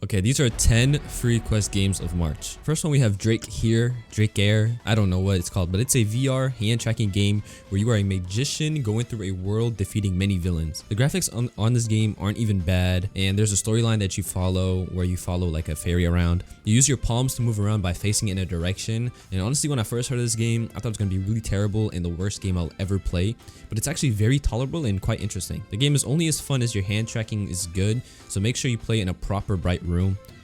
Okay, these are 10 free quest games of March. First one, we have Drakheir. I don't know what it's called, but it's a VR hand tracking game where you are a magician going through a world defeating many villains. The graphics on this game aren't even bad, and there's a storyline that you follow where you follow like a fairy around. You use your palms to move around by facing in a direction, and honestly, when I first heard of this game, I thought it was going to be really terrible and the worst game I'll ever play, but it's actually very tolerable and quite interesting. The game is only as fun as your hand tracking is good, so make sure you play in a proper bright room.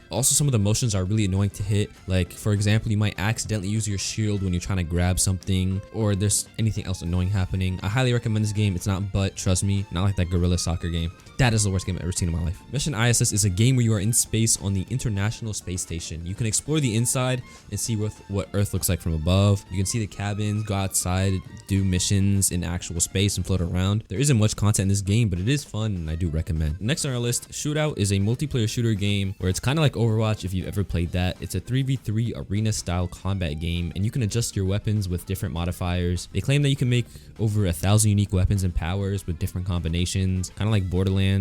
Also, some of the motions are really annoying to hit. Like, for example, you might accidentally use your shield when you're trying to grab something, or there's anything else annoying happening. I highly recommend this game. It's not but, trust me, not like that gorilla soccer game. That is the worst game I've ever seen in my life. Mission ISS is a game where you are in space on the International Space Station. You can explore the inside and see what Earth looks like from above. You can see the cabins, go outside, do missions in actual space and float around. There isn't much content in this game, but it is fun and I do recommend. Next on our list, Shootout is a multiplayer shooter game where it's kind of like Overwatch if you've ever played that. It's a 3v3 arena style combat game, and you can adjust your weapons with different modifiers. They claim that you can make over 1,000 unique weapons and powers with different combinations, kind of like Borderlands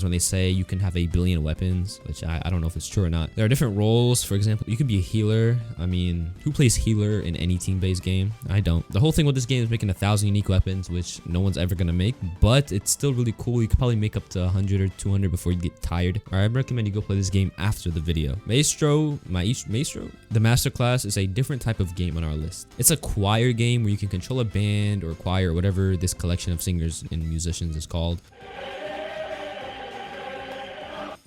when they say you can have 1 billion weapons, which I don't know if it's true or not. There are different roles. For example, you could be a healer. I mean, who plays healer in any team-based game? I don't. The whole thing with this game is making 1,000 unique weapons, which no one's ever gonna make, but it's still really cool. You could probably make up to 100 or 200 before you get tired. All right, I recommend you go play this game after the video. Maestro the Masterclass is a different type of game on our list. It's a choir game where you can control a band or choir or whatever this collection of singers and musicians is called.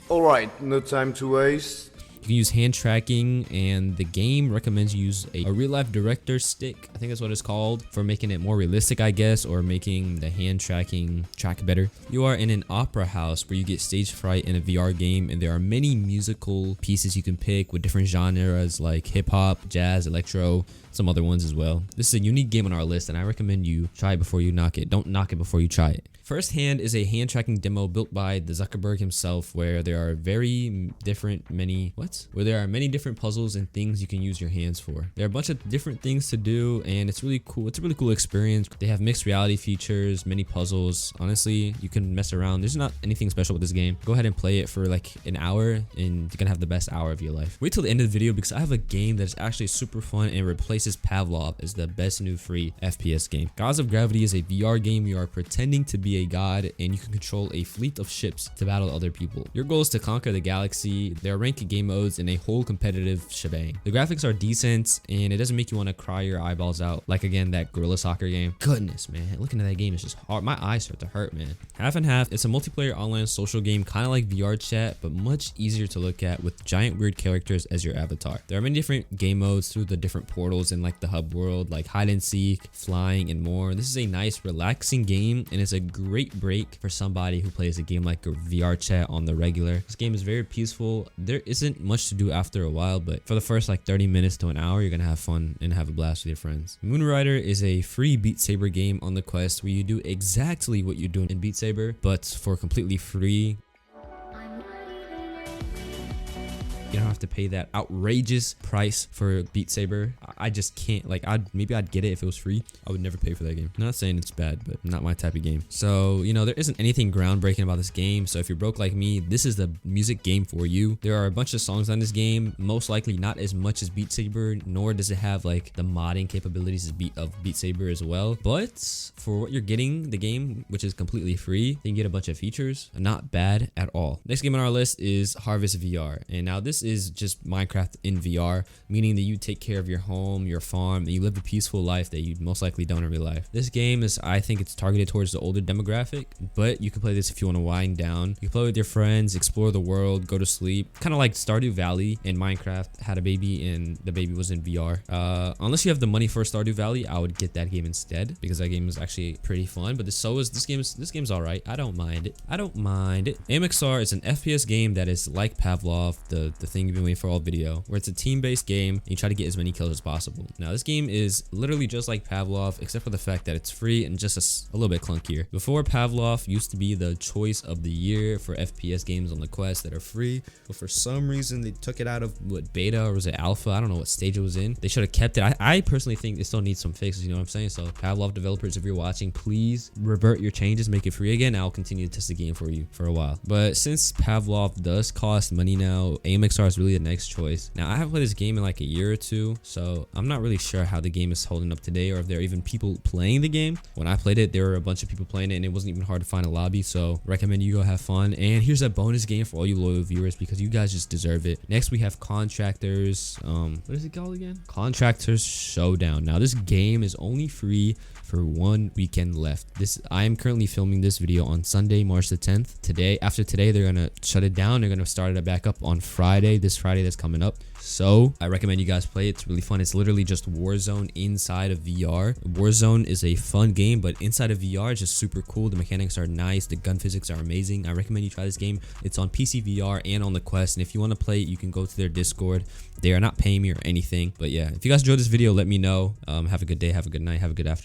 Alright, no time to waste. You can use hand tracking, and the game recommends you use a real-life director stick, I think that's what it's called, for making it more realistic, I guess, or making the hand tracking track better. You are in an opera house where you get stage fright in a VR game, and there are many musical pieces you can pick with different genres like hip-hop, jazz, electro, some other ones as well. This is a unique game on our list, and I recommend you try it before you knock it. Don't knock it before you try it. First Hand is a hand tracking demo built by the Zuckerberg himself, where there are many different puzzles and things you can use your hands for. There are a bunch of different things to do, and it's really cool. It's a really cool experience. They have mixed reality features, many puzzles. Honestly, you can mess around. There's not anything special with this game. Go ahead and play it for like an hour, and you're gonna have the best hour of your life. Wait till the end of the video because I have a game that is actually super fun and replaces Pavlov as the best new free FPS game. Gods of Gravity is a VR game. You are pretending to be a god, and you can control a fleet of ships to battle other people. Your goal is to conquer the galaxy. There are ranked game modes and a whole competitive shebang. The graphics are decent, and it doesn't make you want to cry your eyeballs out like, again, that gorilla soccer game. Goodness, man, looking at that game is just hard. My eyes start to hurt, man. Half and half. It's a multiplayer online social game, kind of like VR chat, but much easier to look at with giant weird characters as your avatar. There are many different game modes through the different portals in like the hub world, like hide and seek, flying, and more. This is a nice, relaxing game, and it's a great break for somebody who plays a game like a VR chat on the regular. This game is very peaceful. There isn't much to do after a while, but for the first like 30 minutes to an hour, you're gonna have fun and have a blast with your friends. Moonrider is a free Beat Saber game on the Quest where you do exactly what you're doing in Beat Saber, but for completely free. You don't have to pay that outrageous price for Beat Saber. I just can't, like, maybe I'd get it if it was free. I would never pay for that game. I'm not saying it's bad, but not my type of game. So, you know, there isn't anything groundbreaking about this game. So if you're broke like me, this is the music game for you. There are a bunch of songs on this game, most likely not as much as Beat Saber, nor does it have like the modding capabilities of Beat Saber as well. But for what you're getting, the game, which is completely free, you can get a bunch of features. Not bad at all. Next game on our list is Harvest VR. And now this is just Minecraft in VR, meaning that you take care of your home, your farm, and you live a peaceful life that you most likely don't in real life. This game is, I think it's targeted towards the older demographic, but you can play this if you want to wind down. You can play with your friends, explore the world, go to sleep, kind of like Stardew Valley in Minecraft had a baby and the baby was in VR. Unless you have the money for Stardew Valley, I would get that game instead because that game is actually pretty fun, but this game's all right. I don't mind it. AMXR is an FPS game that is like Pavlov. The thing you've been waiting for all video, where it's a team-based game and you try to get as many kills as possible. Now this game is literally just like Pavlov, except for the fact that it's free and just a little bit clunkier. Before, Pavlov used to be the choice of the year for FPS games on the Quest that are free, but for some reason they took it out of what, beta, or was it alpha? I don't know what stage it was in. They should have kept it. I personally think it still needs some fixes, you know what I'm saying? So Pavlov developers, if you're watching, please revert your changes, make it free again. I'll continue to test the game for you for a while. But since Pavlov does cost money now, AMXR is really the next choice. Now I haven't played this game in like a year or two, so I'm not really sure how the game is holding up today, or if there are even people playing the game. When I played it, there were a bunch of people playing it and it wasn't even hard to find a lobby, so recommend you go have fun. And here's a bonus game for all you loyal viewers, because you guys just deserve it. Next we have Contractors, what is it called again? Contractors Showdown. Now this game is only free for 1 weekend left. I am currently filming this video on Sunday, March the 10th. After today, they're gonna shut it down. They're gonna start it back up on Friday, this Friday that's coming up. So I recommend you guys play it. It's really fun. It's literally just Warzone inside of VR. Warzone is a fun game, but inside of VR it's just super cool. The mechanics are nice. The gun physics are amazing. I recommend you try this game. It's on PC VR and on the Quest, and if you want to play it, you can go to their Discord. They are not paying me or anything, but yeah, if you guys enjoyed this video, let me know. Have a good day, have a good night, have a good afternoon.